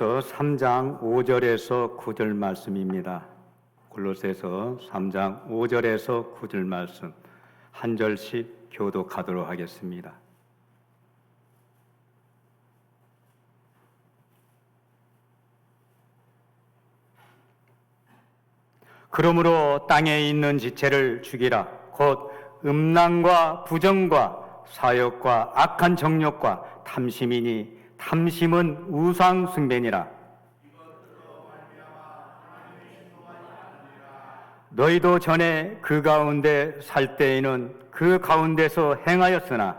골로새서 3장 5절에서 9절 말씀입니다. 골로새서 3장 5절에서 9절 말씀 한 절씩 교독하도록 하겠습니다. 그러므로 땅에 있는 지체를 죽이라. 곧 음란과 부정과 사욕과 악한 정욕과 탐심이니 탐심은 우상 숭배니라. 너희도 전에 그 가운데 살 때에는 그 가운데서 행하였으나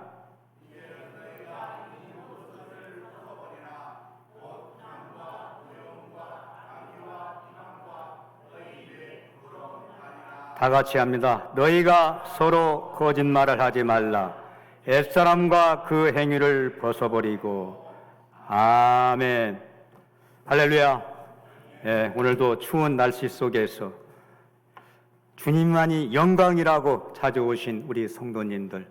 다 같이 합니다. 너희가 서로 거짓말을 하지 말라. 옛사람과 그 행위를 벗어버리고. 아멘. 할렐루야. 예, 오늘도 추운 날씨 속에서 주님만이 영광이라고 찾아오신 우리 성도님들,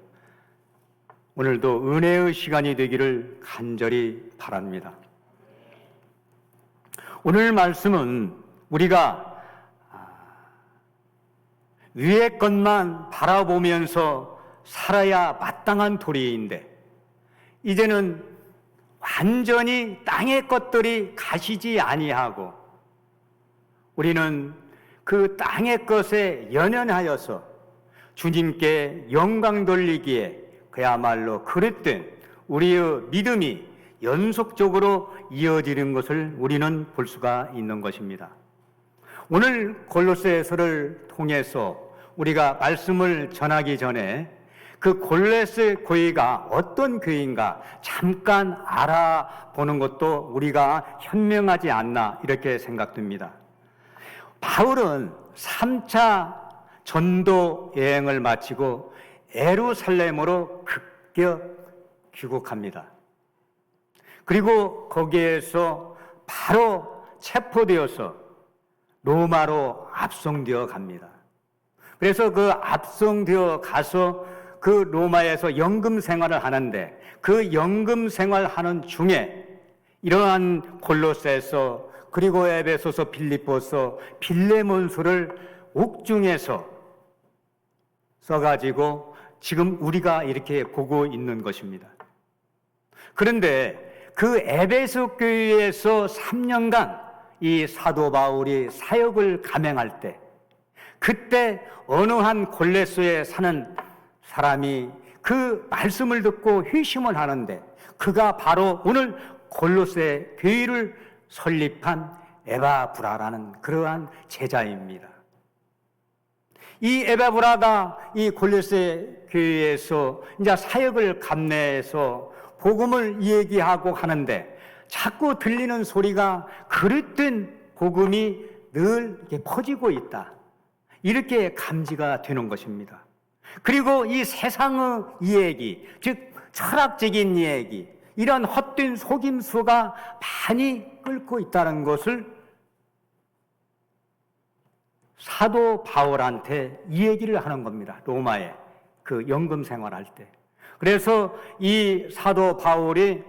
오늘도 은혜의 시간이 되기를 간절히 바랍니다. 오늘 말씀은 우리가 위의 것만 바라보면서 살아야 마땅한 도리인데, 이제는 완전히 땅의 것들이 가시지 아니하고 우리는 그 땅의 것에 연연하여서 주님께 영광 돌리기에 그야말로 그릇된 우리의 믿음이 연속적으로 이어지는 것을 우리는 볼 수가 있는 것입니다. 오늘 골로새서를 통해서 우리가 말씀을 전하기 전에 그 골로새 교회가 어떤 교회인가 잠깐 알아보는 것도 우리가 현명하지 않나 이렇게 생각됩니다. 바울은 3차 전도 여행을 마치고 예루살렘으로 급격 귀국합니다. 그리고 거기에서 바로 체포되어서 로마로 압송되어 갑니다. 그래서 그 압송되어 가서 그 로마에서 연금 생활을 하는데, 그 연금 생활하는 중에 이러한 골로새서 그리고 에베소서, 빌립보서, 빌레몬서를 옥중에서 써가지고 지금 우리가 이렇게 보고 있는 것입니다. 그런데 그 에베소 교회에서 3년간 이 사도 바울이 사역을 감행할 때, 그때 어느 한 골로새에 사는 사람이 그 말씀을 듣고 회심을 하는데, 그가 바로 오늘 골로새 교회를 설립한 에바브라라는 그러한 제자입니다. 이 에바브라가 이 골로새 교회에서 이제 사역을 감내해서 복음을 얘기하고 하는데, 자꾸 들리는 소리가 그릇된 복음이 늘 이렇게 퍼지고 있다, 이렇게 감지가 되는 것입니다. 그리고 이 세상의 이야기, 즉 철학적인 이야기, 이런 헛된 속임수가 많이 끓고 있다는 것을 사도 바울한테 이 얘기를 하는 겁니다. 로마에 그 연금 생활할 때. 그래서 이 사도 바울이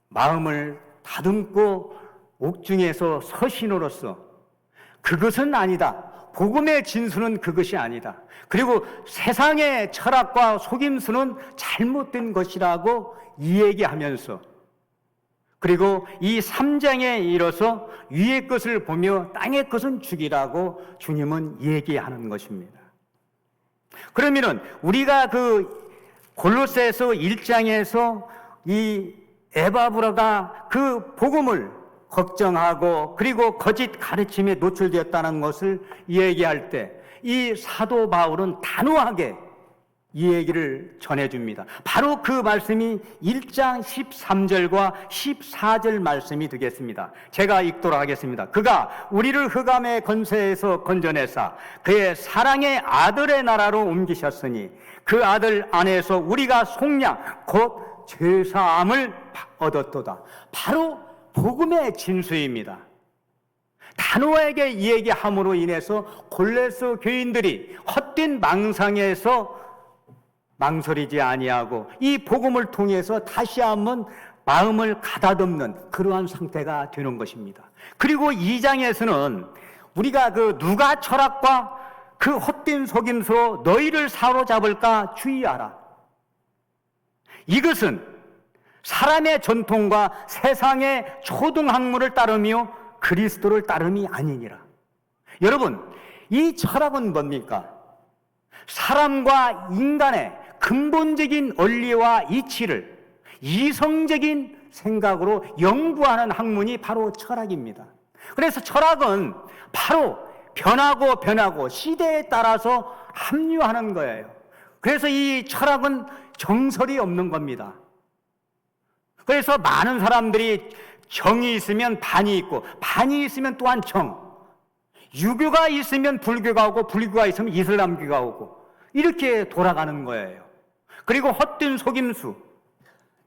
마음을 다듬고 옥중에서 서신으로서 그것은 아니다, 복음의 진수는 그것이 아니다, 그리고 세상의 철학과 속임수는 잘못된 것이라고 이야기하면서, 그리고 이 3장에 이르러서 위의 것을 보며 땅의 것은 죽이라고 주님은 얘기하는 것입니다. 그러면은 우리가 그 골로새서 1장에서 이 에바브라가 그 복음을 걱정하고 그리고 거짓 가르침에 노출되었다는 것을 얘기할 때, 이 사도 바울은 단호하게 이 얘기를 전해줍니다. 바로 그 말씀이 1장 13절과 14절 말씀이 되겠습니다. 제가 읽도록 하겠습니다. 그가 우리를 흑암의 권세에서 건져내사 그의 사랑의 아들의 나라로 옮기셨으니 그 아들 안에서 우리가 속량 곧 죄사함을 얻었도다. 바로 복음의 진수입니다. 단호하게 얘기함으로 인해서 골로새 교인들이 헛된 망상에서 망설이지 아니하고 이 복음을 통해서 다시 한번 마음을 가다듬는 그러한 상태가 되는 것입니다. 그리고 2장에서는 우리가 그 누가 철학과 그 헛된 속임수로 너희를 사로잡을까 주의하라. 이것은 사람의 전통과 세상의 초등학문을 따르며 그리스도를 따름이 아니니라. 여러분, 이 철학은 뭡니까? 사람과 인간의 근본적인 원리와 이치를 이성적인 생각으로 연구하는 학문이 바로 철학입니다. 그래서 철학은 바로 변하고 시대에 따라서 합류하는 거예요. 그래서 이 철학은 정설이 없는 겁니다. 그래서 많은 사람들이 정이 있으면 반이 있고 반이 있으면 또한 정, 유교가 있으면 불교가 오고 불교가 있으면 이슬람교가 오고 이렇게 돌아가는 거예요. 그리고 헛된 속임수,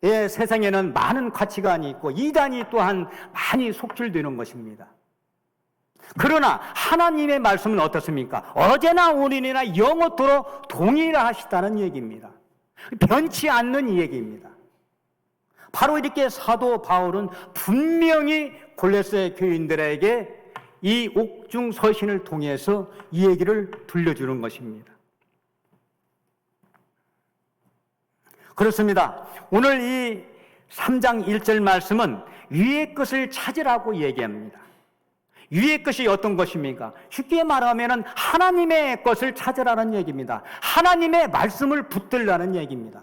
세상에는 많은 가치관이 있고 이단이 또한 많이 속출되는 것입니다. 그러나 하나님의 말씀은 어떻습니까? 어제나 오늘이나 영원토록 동일하시다는 얘기입니다. 변치 않는 이 얘기입니다. 바로 이렇게 사도 바울은 분명히 골로새 교인들에게 이 옥중서신을 통해서 이 얘기를 들려주는 것입니다. 그렇습니다. 오늘 이 3장 1절 말씀은 위의 것을 찾으라고 얘기합니다. 위의 것이 어떤 것입니까? 쉽게 말하면 하나님의 것을 찾으라는 얘기입니다. 하나님의 말씀을 붙들라는 얘기입니다.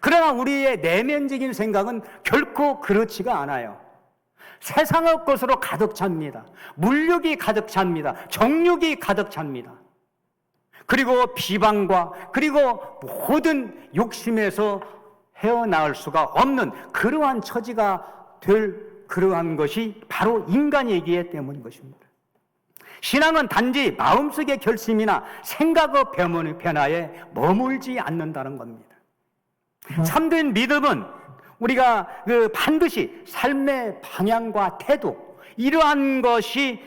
그러나 우리의 내면적인 생각은 결코 그렇지가 않아요. 세상의 것으로 가득 찹니다. 물욕이 가득 찹니다. 정욕이 가득 찹니다. 그리고 비방과 그리고 모든 욕심에서 헤어나올 수가 없는 그러한 처지가 될 그러한 것이 바로 인간이기 때문인 것입니다. 신앙은 단지 마음속의 결심이나 생각의 변화에 머물지 않는다는 겁니다. 참된 믿음은 우리가 반드시 삶의 방향과 태도, 이러한 것이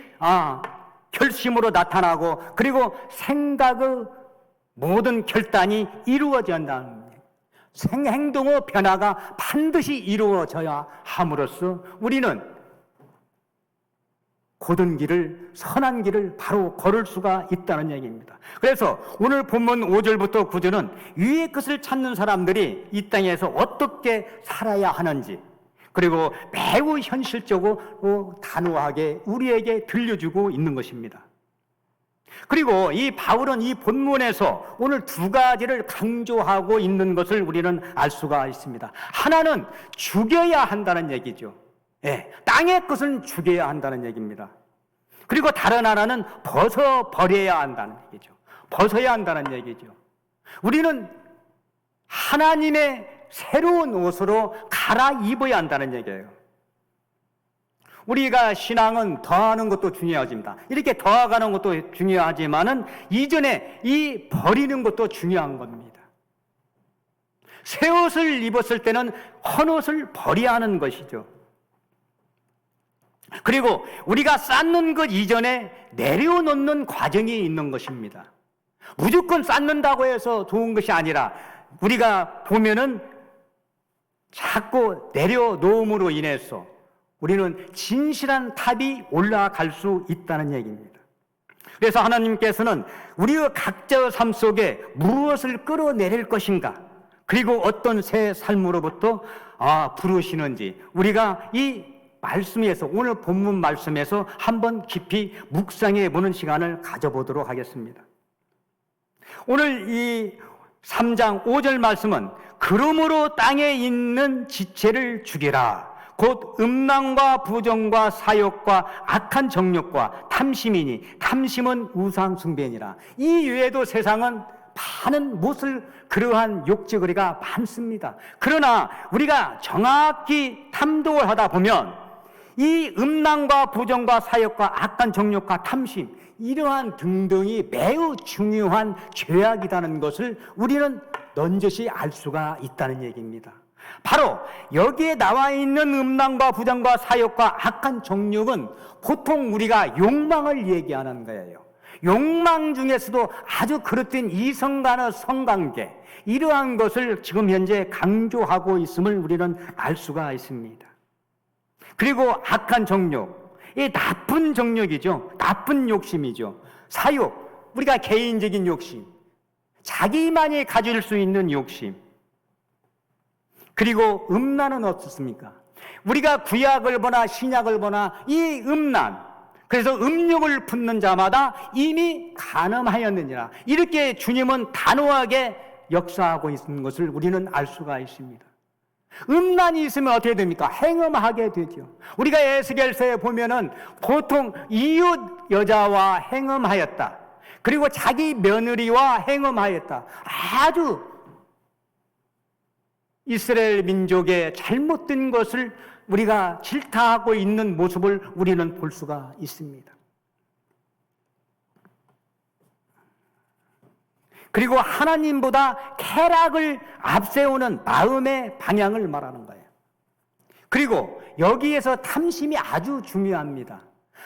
결심으로 나타나고 그리고 생각의 모든 결단이 이루어져야 한다는 거예요. 행동의 변화가 반드시 이루어져야 함으로써 우리는 고든 길을, 선한 길을 바로 걸을 수가 있다는 얘기입니다. 그래서 오늘 본문 5절부터 9절은 위의 것을 찾는 사람들이 이 땅에서 어떻게 살아야 하는지, 그리고 매우 현실적으로 단호하게 우리에게 들려주고 있는 것입니다. 그리고 이 바울은 이 본문에서 오늘 두 가지를 강조하고 있는 것을 우리는 알 수가 있습니다. 하나는 죽여야 한다는 얘기죠. 땅의 것은 죽여야 한다는 얘기입니다. 그리고 다른 하나는 벗어버려야 한다는 얘기죠. 벗어야 한다는 얘기죠. 우리는 하나님의 새로운 옷으로 갈아입어야 한다는 얘기예요. 우리가 신앙은 더하는 것도 중요하십니다. 이렇게 더하가는 것도 중요하지만은 이전에 이 버리는 것도 중요한 겁니다. 새 옷을 입었을 때는 헌 옷을 버려야 하는 것이죠. 그리고 우리가 쌓는 것 이전에 내려놓는 과정이 있는 것입니다. 무조건 쌓는다고 해서 좋은 것이 아니라 우리가 보면은 자꾸 내려놓음으로 인해서 우리는 진실한 탑이 올라갈 수 있다는 얘기입니다. 그래서 하나님께서는 우리의 각자의 삶 속에 무엇을 끌어내릴 것인가, 그리고 어떤 새 삶으로부터 부르시는지 우리가 이 말씀에서, 오늘 본문 말씀에서 한번 깊이 묵상해 보는 시간을 가져보도록 하겠습니다. 오늘 이 3장 5절 말씀은 그러므로 땅에 있는 지체를 죽이라, 곧 음란과 부정과 사욕과 악한 정욕과 탐심이니 탐심은 우상 숭배니라. 이 외에도 세상은 많은 그러한 욕지거리가 많습니다. 그러나 우리가 정확히 탐독을 하다 보면 이 음란과 부정과 사욕과 악한 정욕과 탐심, 이러한 등등이 매우 중요한 죄악이라는 것을 우리는 넌저시 알 수가 있다는 얘기입니다. 바로 여기에 나와 있는 음란과 부정과 사욕과 악한 정욕은 보통 우리가 욕망을 얘기하는 거예요. 욕망 중에서도 아주 그릇된 이성 간의 성관계, 이러한 것을 지금 현재 강조하고 있음을 우리는 알 수가 있습니다. 그리고 악한 정욕, 이 나쁜 정욕이죠. 나쁜 욕심이죠. 사욕, 우리가 개인적인 욕심, 자기만이 가질 수 있는 욕심. 그리고 음란은 어떻습니까? 우리가 구약을 보나 신약을 보나 이 음란, 그래서 음욕을 품는 자마다 이미 간음하였느니라, 이렇게 주님은 단호하게 역사하고 있는 것을 우리는 알 수가 있습니다. 음란이 있으면 어떻게 됩니까? 행음하게 되죠. 우리가 에스겔서에 보면은 보통 이웃 여자와 행음하였다, 그리고 자기 며느리와 행음하였다, 아주 이스라엘 민족의 잘못된 것을 우리가 질타하고 있는 모습을 우리는 볼 수가 있습니다. 그리고 하나님보다 쾌락을 앞세우는 마음의 방향을 말하는 거예요. 그리고 여기에서 탐심이 아주 중요합니다.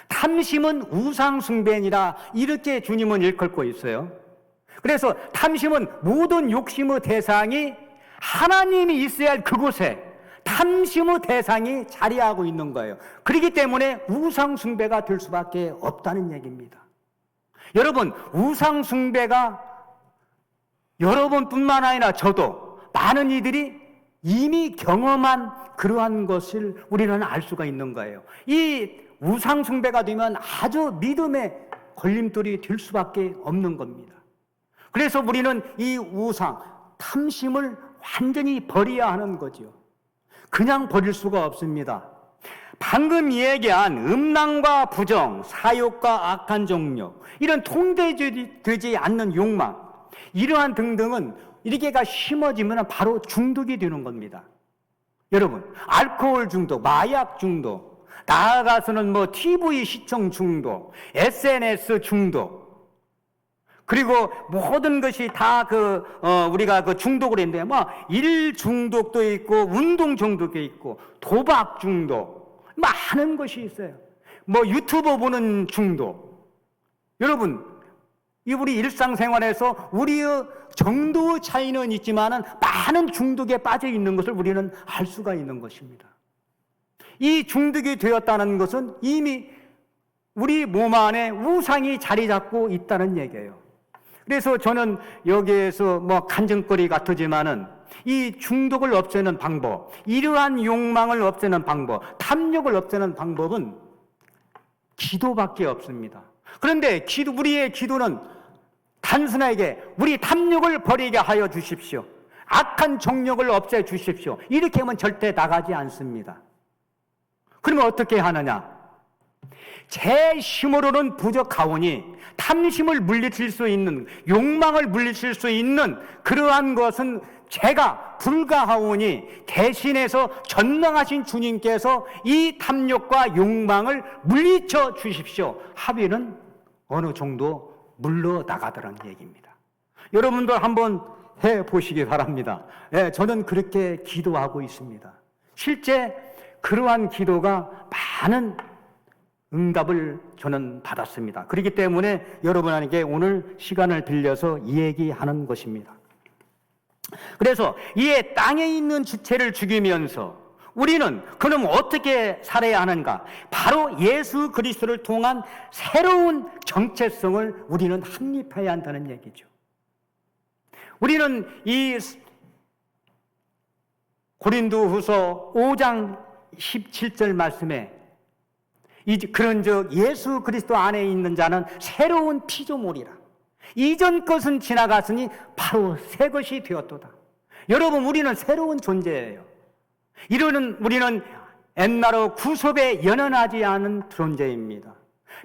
탐심은 우상숭배니라, 이렇게 주님은 일컬고 있어요. 그래서 탐심은 모든 욕심의 대상이 하나님이 있어야 할 그곳에 탐심의 대상이 자리하고 있는 거예요. 그렇기 때문에 우상숭배가 될 수밖에 없다는 얘기입니다. 여러분, 우상숭배가 여러분뿐만 아니라 저도 많은 이들이 이미 경험한 그러한 것을 우리는 알 수가 있는 거예요. 이 우상숭배가 되면 아주 믿음의 걸림돌이 될 수밖에 없는 겁니다. 그래서 우리는 이 우상, 탐심을 완전히 버려야 하는 거죠. 그냥 버릴 수가 없습니다. 방금 얘기한 음란과 부정, 사욕과 악한 정욕, 이런 통제되지 않는 욕망, 이러한 등등은 이렇게가 심어지면 바로 중독이 되는 겁니다. 여러분, 알코올 중독, 마약 중독, 나아가서는 뭐 TV 시청 중독, SNS 중독, 그리고 모든 것이 다 우리가 중독을 했는데, 일 중독도 있고, 운동 중독도 있고, 도박 중독, 많은 것이 있어요. 유튜브 보는 중독. 여러분, 우리 일상생활에서 우리의 정도의 차이는 있지만은 많은 중독에 빠져 있는 것을 우리는 알 수가 있는 것입니다. 이 중독이 되었다는 것은 이미 우리 몸 안에 우상이 자리 잡고 있다는 얘기예요. 그래서 저는 여기에서 간증거리 같으지만은 이 중독을 없애는 방법, 이러한 욕망을 없애는 방법, 탐욕을 없애는 방법은 기도밖에 없습니다. 그런데 우리의 기도는 단순하게 우리 탐욕을 버리게 하여 주십시오, 악한 정욕을 없애 주십시오, 이렇게 하면 절대 나가지 않습니다. 그러면 어떻게 하느냐? 제 힘으로는 부족하오니 탐심을 물리칠 수 있는, 욕망을 물리칠 수 있는 그러한 것은 제가 불가하오니 대신해서 전능하신 주님께서 이 탐욕과 욕망을 물리쳐 주십시오 하면은 어느 정도 물러나가더라는 얘기입니다. 여러분들 한번 해보시기 바랍니다. 저는 그렇게 기도하고 있습니다. 실제 그러한 기도가 많은 응답을 저는 받았습니다. 그렇기 때문에 여러분에게 오늘 시간을 빌려서 이 얘기하는 것입니다. 그래서 이 땅에 있는 지체를 죽이면서 우리는 그럼 어떻게 살아야 하는가? 바로 예수 그리스도를 통한 새로운 정체성을 우리는 확립해야 한다는 얘기죠. 우리는 이 고린도후서 5장 17절 말씀에 그런즉 예수 그리스도 안에 있는 자는 새로운 피조물이라. 이전 것은 지나갔으니 바로 새 것이 되었도다. 여러분, 우리는 새로운 존재예요. 우리는 옛날의 구속에 연연하지 않은 존재입니다.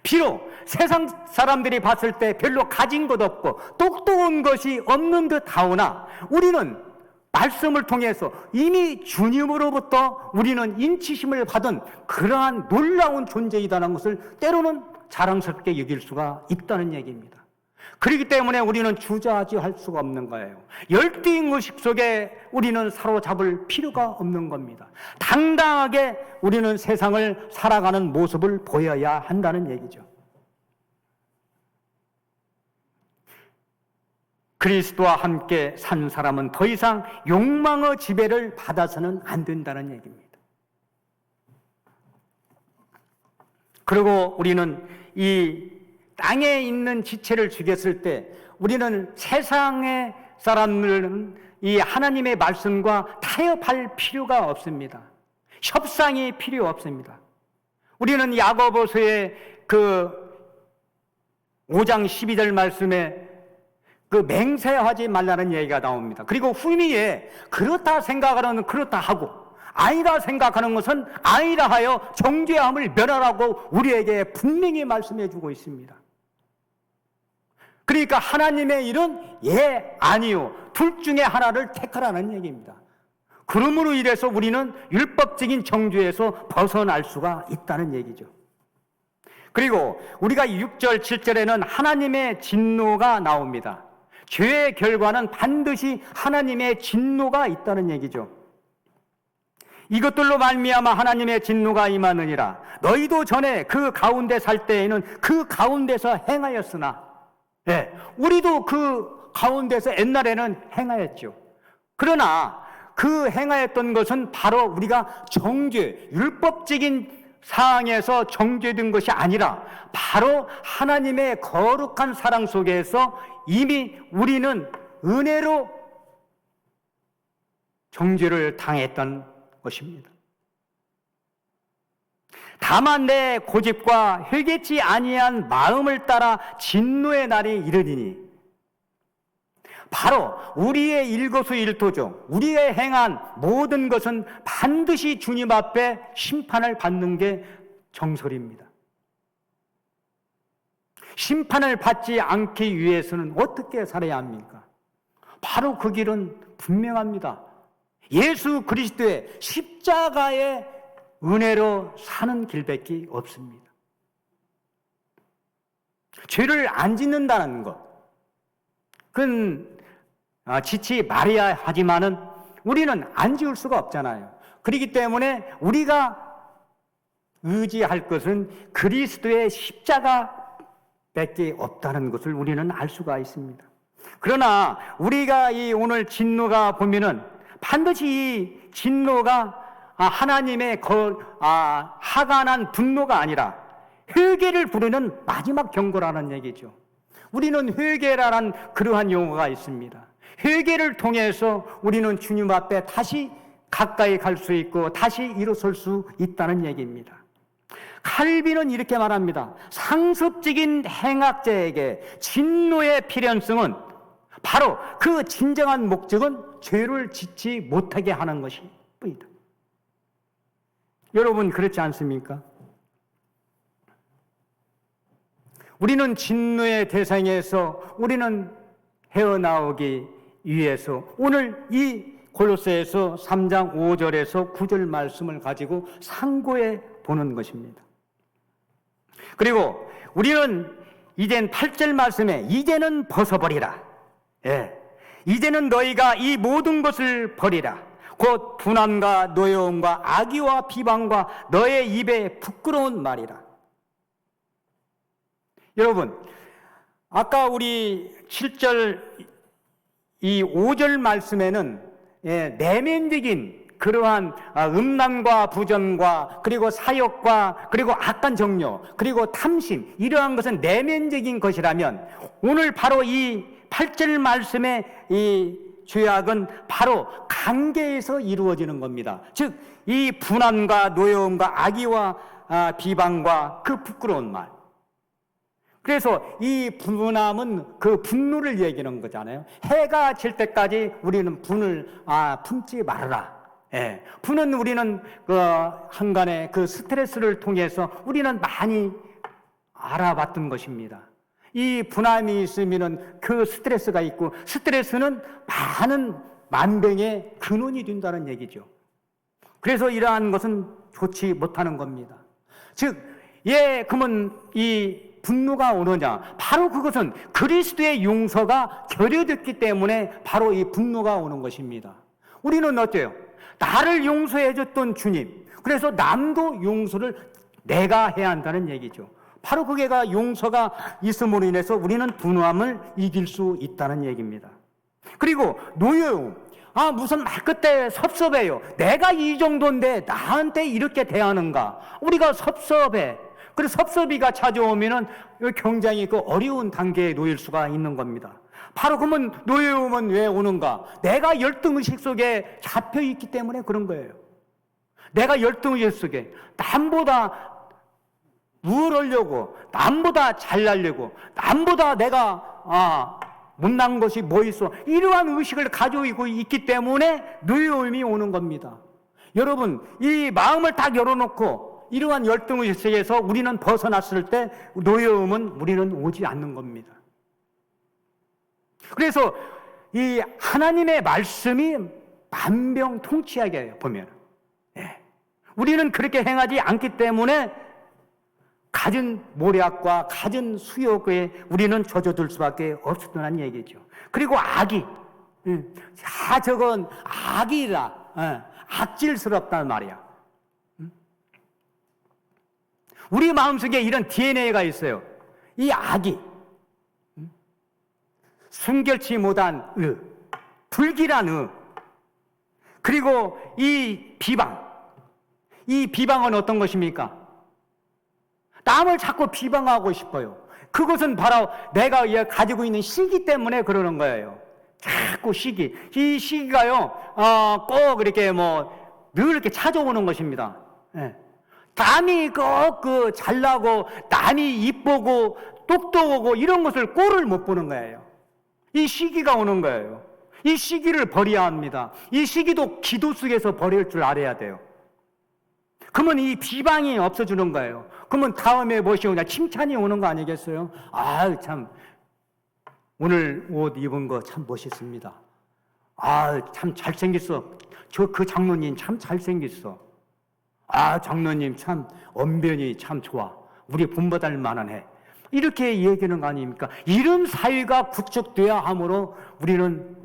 비록 세상 사람들이 봤을 때 별로 가진 것 없고 똑똑한 것이 없는 듯 하오나 우리는 말씀을 통해서 이미 주님으로부터 우리는 인치심을 받은 그러한 놀라운 존재이다는 것을 때로는 자랑스럽게 여길 수가 있다는 얘기입니다. 그렇기 때문에 우리는 주저하지 수가 없는 거예요. 열등의식 속에 우리는 사로잡을 필요가 없는 겁니다. 당당하게 우리는 세상을 살아가는 모습을 보여야 한다는 얘기죠. 그리스도와 함께 산 사람은 더 이상 욕망의 지배를 받아서는 안 된다는 얘기입니다. 그리고 우리는 이 땅에 있는 지체를 죽였을 때 우리는 세상의 사람들은 이 하나님의 말씀과 타협할 필요가 없습니다. 협상이 필요 없습니다. 우리는 야고보서의 그 5장 12절 말씀에 그 맹세하지 말라는 얘기가 나옵니다. 그리고 후미에 그렇다 생각하는 그렇다 하고 아니다 생각하는 것은 아니라 하여 정죄함을 면하라고 우리에게 분명히 말씀해 주고 있습니다. 그러니까 하나님의 일은 예, 아니요. 둘 중에 하나를 택하라는 얘기입니다. 그러므로 이래서 우리는 율법적인 정죄에서 벗어날 수가 있다는 얘기죠. 그리고 우리가 6절, 7절에는 하나님의 진노가 나옵니다. 죄의 결과는 반드시 하나님의 진노가 있다는 얘기죠. 이것들로 말미암아 하나님의 진노가 임하느니라. 너희도 전에 그 가운데 살 때에는 그 가운데서 행하였으나, 우리도 그 가운데서 옛날에는 행하였죠. 그러나 그 행하였던 것은 바로 우리가 정죄, 율법적인 사항에서 정죄된 것이 아니라 바로 하나님의 거룩한 사랑 속에서 이미 우리는 은혜로 정죄를 당했던 것입니다. 다만 내 고집과 회개치 아니한 마음을 따라 진노의 날이 이르리니 바로 우리의 일거수일투족, 우리의 행한 모든 것은 반드시 주님 앞에 심판을 받는 게 정설입니다. 심판을 받지 않기 위해서는 어떻게 살아야 합니까? 바로 그 길은 분명합니다. 예수 그리스도의 십자가의 은혜로 사는 길밖에 없습니다. 죄를 안 짓는다는 것, 그건 지치 말해야 하지만은 우리는 안 지을 수가 없잖아요. 그렇기 때문에 우리가 의지할 것은 그리스도의 십자가밖에 없다는 것을 우리는 알 수가 있습니다. 그러나 우리가 이 오늘 진노가 보면은 반드시 이 진노가 하나님의 하간한 분노가 아니라 회개를 부르는 마지막 경고라는 얘기죠. 우리는 회개라는 그러한 용어가 있습니다. 회개를 통해서 우리는 주님 앞에 다시 가까이 갈 수 있고 다시 일어설 수 있다는 얘기입니다. 칼빈은 이렇게 말합니다. 상습적인 행악자에게 진노의 필연성은 바로 그 진정한 목적은 죄를 짓지 못하게 하는 것이 뿐이다. 여러분 그렇지 않습니까? 우리는 진노의 대상에서 우리는 헤어나오기 위해서 오늘 이 골로새에서 3장 5절에서 9절 말씀을 가지고 상고해 보는 것입니다. 그리고 우리는 이젠 8절 말씀에 이제는 벗어버리라. 이제는 너희가 이 모든 것을 버리라. 곧 분함과 노여움과 악의와 비방과 너의 입에 부끄러운 말이라. 여러분, 아까 우리 7절 이 5절 말씀에는 내면적인 그러한 음란과 부전과 그리고 사욕과 그리고 악한 정욕 그리고 탐심 이러한 것은 내면적인 것이라면 오늘 바로 이 8절 말씀의 이 죄악은 바로 관계에서 이루어지는 겁니다. 즉 이 분함과 노여움과 악의와 비방과 그 부끄러운 말. 그래서 이 분함은 그 분노를 얘기하는 거잖아요. 해가 질 때까지 우리는 분을 품지 말아라. 분은 우리는 그 한간의 그 스트레스를 통해서 우리는 많이 알아봤던 것입니다. 이 분함이 있으면은 그 스트레스가 있고 스트레스는 많은 만병의 근원이 된다는 얘기죠. 그래서 이러한 것은 좋지 못하는 겁니다. 즉, 그러면 이 분노가 오느냐? 바로 그것은 그리스도의 용서가 결여됐기 때문에 바로 이 분노가 오는 것입니다. 우리는 어때요? 나를 용서해 줬던 주님, 그래서 남도 용서를 내가 해야 한다는 얘기죠. 바로 그게가 용서가 있음으로 인해서 우리는 분노함을 이길 수 있다는 얘기입니다. 그리고 노여움. 무슨 말 그때 섭섭해요. 내가 이 정도인데 나한테 이렇게 대하는가? 우리가 섭섭해. 그래서 섭섭이가 찾아오면은 굉장히 그 어려운 단계에 놓일 수가 있는 겁니다. 바로 그러면 노여움은 왜 오는가? 내가 열등의식 속에 잡혀 있기 때문에 그런 거예요. 내가 열등의식 속에 남보다 우월하려고, 남보다 잘나려고, 남보다 내가 못난 것이 뭐 있어? 이러한 의식을 가지고 있기 때문에 노여움이 오는 겁니다. 여러분, 이 마음을 딱 열어놓고 이러한 열등의식 속에서 우리는 벗어났을 때 노여움은 우리는 오지 않는 겁니다. 그래서 이 하나님의 말씀이 만병통치하게 보면, 우리는 그렇게 행하지 않기 때문에 갖은 모략과 갖은 수욕에 우리는 젖어들 수밖에 없었다는 얘기죠. 그리고 악이, 저건 악이라, 악질스럽단 말이야. 우리 마음속에 이런 DNA가 있어요. 이 악이 순결치 못한 불길한 그리고 이 비방은 어떤 것입니까? 남을 자꾸 비방하고 싶어요. 그것은 바로 내가 가지고 있는 시기 때문에 그러는 거예요. 자꾸 시기. 이 시기가요, 꼭 이렇게 늘 이렇게 찾아오는 것입니다. 남이 꼭 잘나고, 남이 이쁘고, 똑똑하고, 이런 것을 꼴을 못 보는 거예요. 이 시기가 오는 거예요. 이 시기를 버려야 합니다. 이 시기도 기도 속에서 버릴 줄 알아야 돼요. 그러면 이 비방이 없어지는 거예요. 그러면 다음에 무엇이 오냐? 칭찬이 오는 거 아니겠어요? 참 오늘 옷 입은 거 참 멋있습니다. 참 잘생겼어. 그 장로님 참 잘생겼어. 장로님 참 언변이 참 좋아. 우리 본받을 만하네. 이렇게 얘기하는 거 아닙니까? 이런 사회가 구축되어야 하므로 우리는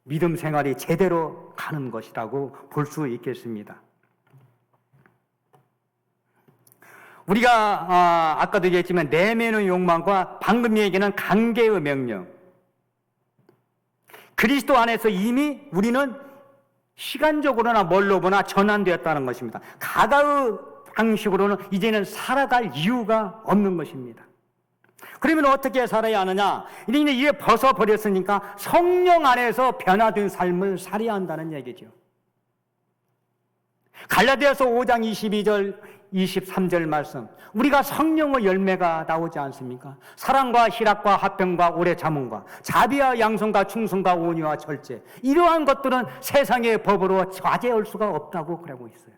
믿음 생활이 제대로 가는 것이라고 볼 수 있겠습니다. 우리가 아까도 얘기했지만 내면의 욕망과 방금 얘기는 관계의 명령. 그리스도 안에서 이미 우리는 시간적으로나 뭘로 보나 전환되었다는 것입니다. 가가의 방식으로는 이제는 살아갈 이유가 없는 것입니다. 그러면 어떻게 살아야 하느냐? 이제 벗어버렸으니까 성령 안에서 변화된 삶을 살아야 한다는 얘기죠. 갈라디아서 5장 22절 23절 말씀, 우리가 성령의 열매가 나오지 않습니까? 사랑과 희락과 화평과 오래 참음과 자비와 양선과 충성과 온유와 절제, 이러한 것들은 세상의 법으로 좌제할 수가 없다고 그러고 있어요.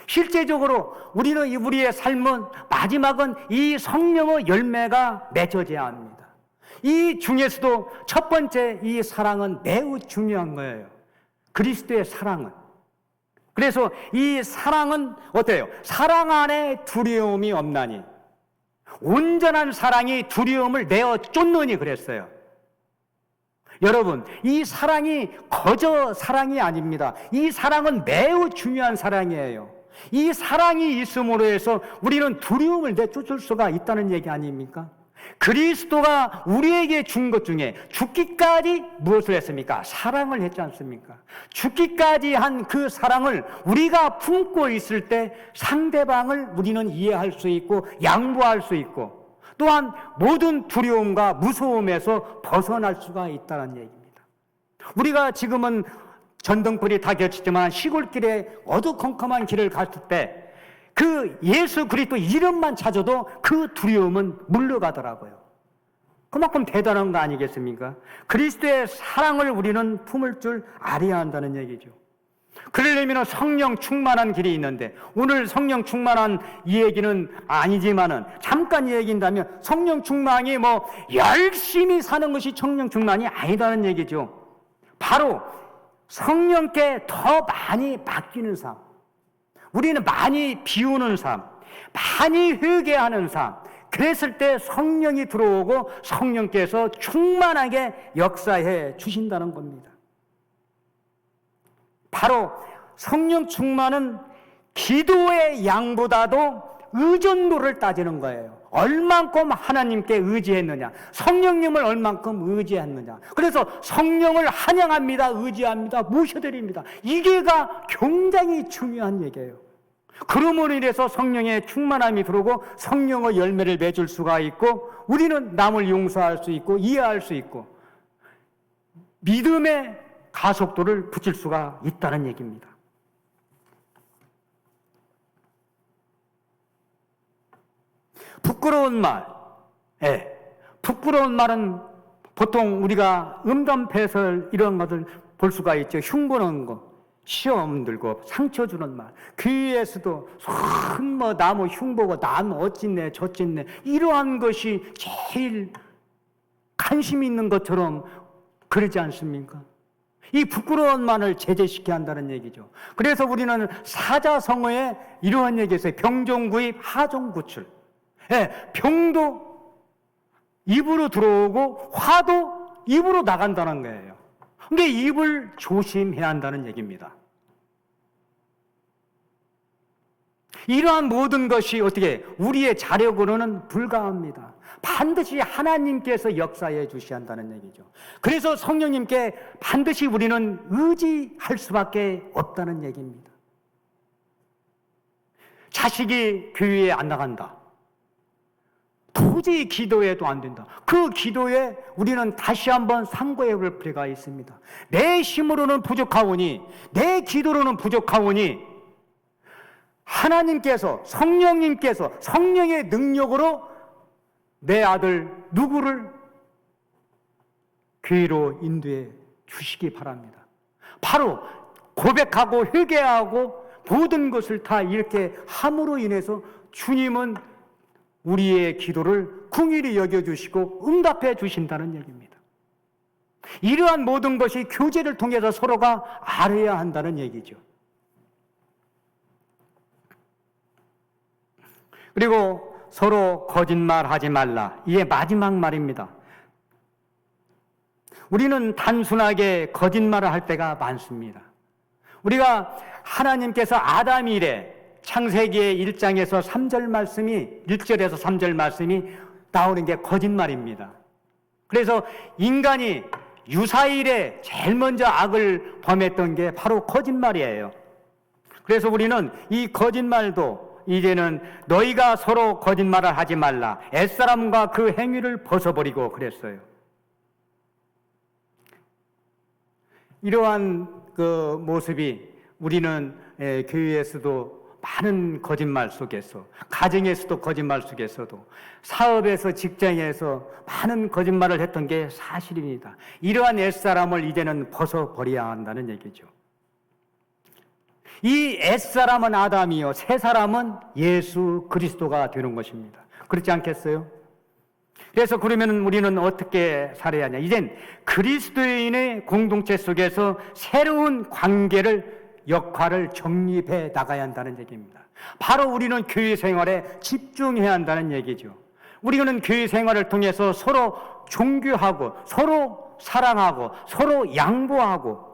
실제적으로 우리의 삶은 마지막은 이 성령의 열매가 맺어져야 합니다. 이 중에서도 첫 번째 이 사랑은 매우 중요한 거예요. 그리스도의 사랑은. 그래서 이 사랑은 어때요? 사랑 안에 두려움이 없나니, 온전한 사랑이 두려움을 내어 쫓느니 그랬어요. 여러분, 이 사랑이 거저 사랑이 아닙니다. 이 사랑은 매우 중요한 사랑이에요. 이 사랑이 있음으로 해서 우리는 두려움을 내쫓을 수가 있다는 얘기 아닙니까? 그리스도가 우리에게 준 것 중에 죽기까지 무엇을 했습니까? 사랑을 했지 않습니까? 죽기까지 한 그 사랑을 우리가 품고 있을 때 상대방을 우리는 이해할 수 있고 양보할 수 있고, 또한 모든 두려움과 무서움에서 벗어날 수가 있다는 얘기입니다. 우리가 지금은 전등불이 다 겹치지만 시골길에 어두컴컴한 길을 갔을 때 그 예수 그리스도 이름만 찾아도 그 두려움은 물러가더라고요. 그만큼 대단한 거 아니겠습니까? 그리스도의 사랑을 우리는 품을 줄 알아야 한다는 얘기죠. 그러려면 성령 충만한 길이 있는데, 오늘 성령 충만한 이 얘기는 아니지만은 잠깐 얘기한다면 성령 충만이 열심히 사는 것이 성령 충만이 아니다는 얘기죠. 바로 성령께 더 많이 맡기는 삶, 우리는 많이 비우는 삶, 많이 회개하는 삶, 그랬을 때 성령이 들어오고 성령께서 충만하게 역사해 주신다는 겁니다. 바로 성령 충만은 기도의 양보다도 의존도를 따지는 거예요. 얼만큼 하나님께 의지했느냐, 성령님을 얼만큼 의지했느냐. 그래서 성령을 환영합니다, 의지합니다, 모셔드립니다. 이게가 굉장히 중요한 얘기예요. 그러므로 인해서 성령의 충만함이 들어오고 성령의 열매를 맺을 수가 있고, 우리는 남을 용서할 수 있고 이해할 수 있고 믿음의 가속도를 붙일 수가 있다는 얘기입니다. 부끄러운 말, 부끄러운 말은 보통 우리가 음담패설 이런 것을 볼 수가 있죠. 흉보는 거, 시험 들고 상처 주는 말, 교회에서도 나무 흉보고 나무 어찌네 저찌네 이러한 것이 제일 관심 있는 것처럼 그러지 않습니까? 이 부끄러운 말을 제재시켜야 한다는 얘기죠. 그래서 우리는 사자성어에 이러한 얘기했어요. 병종구입, 하종구출. 병도 입으로 들어오고 화도 입으로 나간다는 거예요. 그러니까 입을 조심해야 한다는 얘기입니다. 이러한 모든 것이 어떻게 우리의 자력으로는 불가합니다. 반드시 하나님께서 역사해 주셔야 한다는 얘기죠. 그래서 성령님께 반드시 우리는 의지할 수밖에 없다는 얘기입니다. 자식이 교회에 안 나간다. 도저히 기도해도 안 된다. 그 기도에 우리는 다시 한번 상고해 볼 필요가 있습니다. 내 힘으로는 부족하오니, 내 기도로는 부족하오니 하나님께서, 성령님께서 성령의 능력으로 내 아들 누구를 교회로 인도해 주시기 바랍니다. 바로 고백하고 회개하고 모든 것을 다 이렇게 함으로 인해서 주님은 우리의 기도를 긍휼히 여겨주시고 응답해 주신다는 얘기입니다. 이러한 모든 것이 교제를 통해서 서로가 알아야 한다는 얘기죠. 그리고 서로 거짓말하지 말라. 이게 마지막 말입니다. 우리는 단순하게 거짓말을 할 때가 많습니다. 우리가 하나님께서 아담 이래 창세기의 1장에서 3절 말씀이 1절에서 3절 말씀이 나오는 게 거짓말입니다. 그래서 인간이 유사일에 제일 먼저 악을 범했던 게 바로 거짓말이에요. 그래서 우리는 이 거짓말도 이제는 너희가 서로 거짓말을 하지 말라. 옛사람과 그 행위를 벗어버리고 그랬어요. 이러한 그 모습이 우리는 교회에서도 많은 거짓말 속에서, 가정에서도 거짓말 속에서도, 사업에서, 직장에서 많은 거짓말을 했던 게 사실입니다. 이러한 옛사람을 이제는 벗어버려야 한다는 얘기죠. 이 옛사람은 아담이요, 새 사람은 예수 그리스도가 되는 것입니다. 그렇지 않겠어요? 그래서 그러면 우리는 어떻게 살아야 하냐? 이젠 그리스도인의 공동체 속에서 새로운 관계를, 역할을 정립해 나가야 한다는 얘기입니다. 바로 우리는 교회 생활에 집중해야 한다는 얘기죠. 우리는 교회 생활을 통해서 서로 존귀하고, 서로 사랑하고, 서로 양보하고,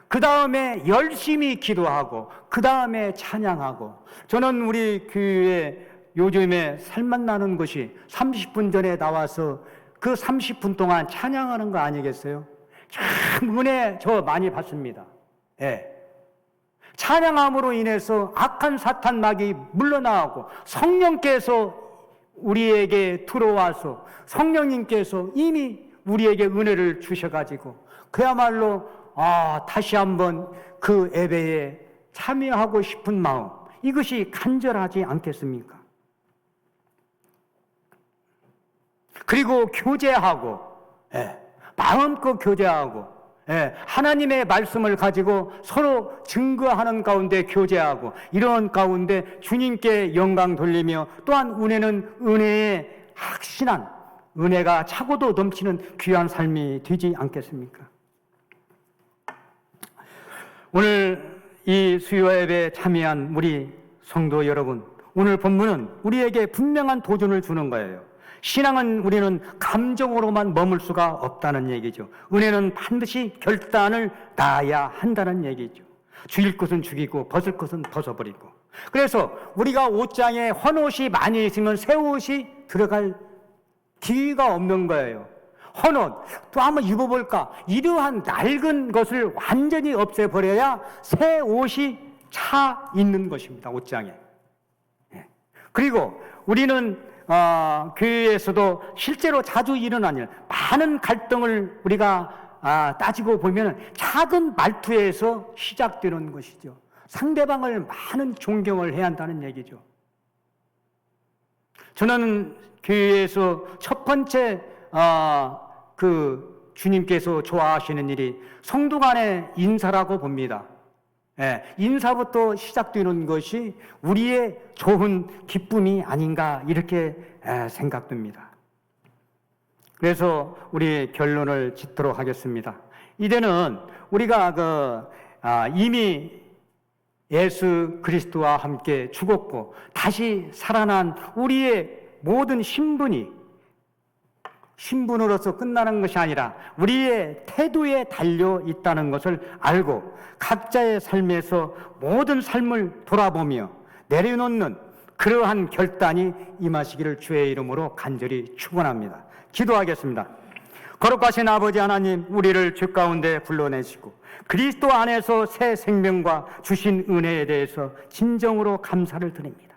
그 다음에 열심히 기도하고, 그 다음에 찬양하고. 저는 우리 교회에 요즘에 살맛나는 것이 30분 전에 나와서 그 30분 동안 찬양하는 거 아니겠어요? 참 은혜 저 많이 받습니다. 찬양함으로 인해서 악한 사탄 막이 물러나고 성령께서 우리에게 들어와서 성령님께서 이미 우리에게 은혜를 주셔가지고 그야말로 다시 한번 그 예배에 참여하고 싶은 마음, 이것이 간절하지 않겠습니까? 그리고 교제하고, 마음껏 교제하고, 하나님의 말씀을 가지고 서로 증거하는 가운데 교제하고, 이런 가운데 주님께 영광 돌리며, 또한 은혜는 은혜에 확신한, 은혜가 차고도 넘치는 귀한 삶이 되지 않겠습니까? 오늘 이 수요 예배에 참여한 우리 성도 여러분, 오늘 본문은 우리에게 분명한 도전을 주는 거예요. 신앙은 우리는 감정으로만 머물 수가 없다는 얘기죠. 은혜는 반드시 결단을 낳아야 한다는 얘기죠. 죽일 것은 죽이고 벗을 것은 벗어버리고, 그래서 우리가 옷장에 헌옷이 많이 있으면 새 옷이 들어갈 기회가 없는 거예요. 헌옷 또 한번 입어볼까? 이러한 낡은 것을 완전히 없애버려야 새 옷이 차 있는 것입니다. 옷장에. 그리고 우리는 교회에서도 실제로 자주 일어나는 일, 많은 갈등을 우리가 따지고 보면 작은 말투에서 시작되는 것이죠. 상대방을 많은 존경을 해야 한다는 얘기죠. 저는 교회에서 첫 번째 주님께서 좋아하시는 일이 성도 간의 인사라고 봅니다. 인사부터 시작되는 것이 우리의 좋은 기쁨이 아닌가 이렇게 생각됩니다. 그래서 우리 결론을 짓도록 하겠습니다. 이제는 우리가 이미 예수 그리스도와 함께 죽었고 다시 살아난 우리의 모든 신분으로서 끝나는 것이 아니라 우리의 태도에 달려 있다는 것을 알고 각자의 삶에서 모든 삶을 돌아보며 내려놓는 그러한 결단이 임하시기를 주의 이름으로 간절히 축원합니다. 기도하겠습니다. 거룩하신 아버지 하나님, 우리를 주 가운데 불러내시고 그리스도 안에서 새 생명과 주신 은혜에 대해서 진정으로 감사를 드립니다.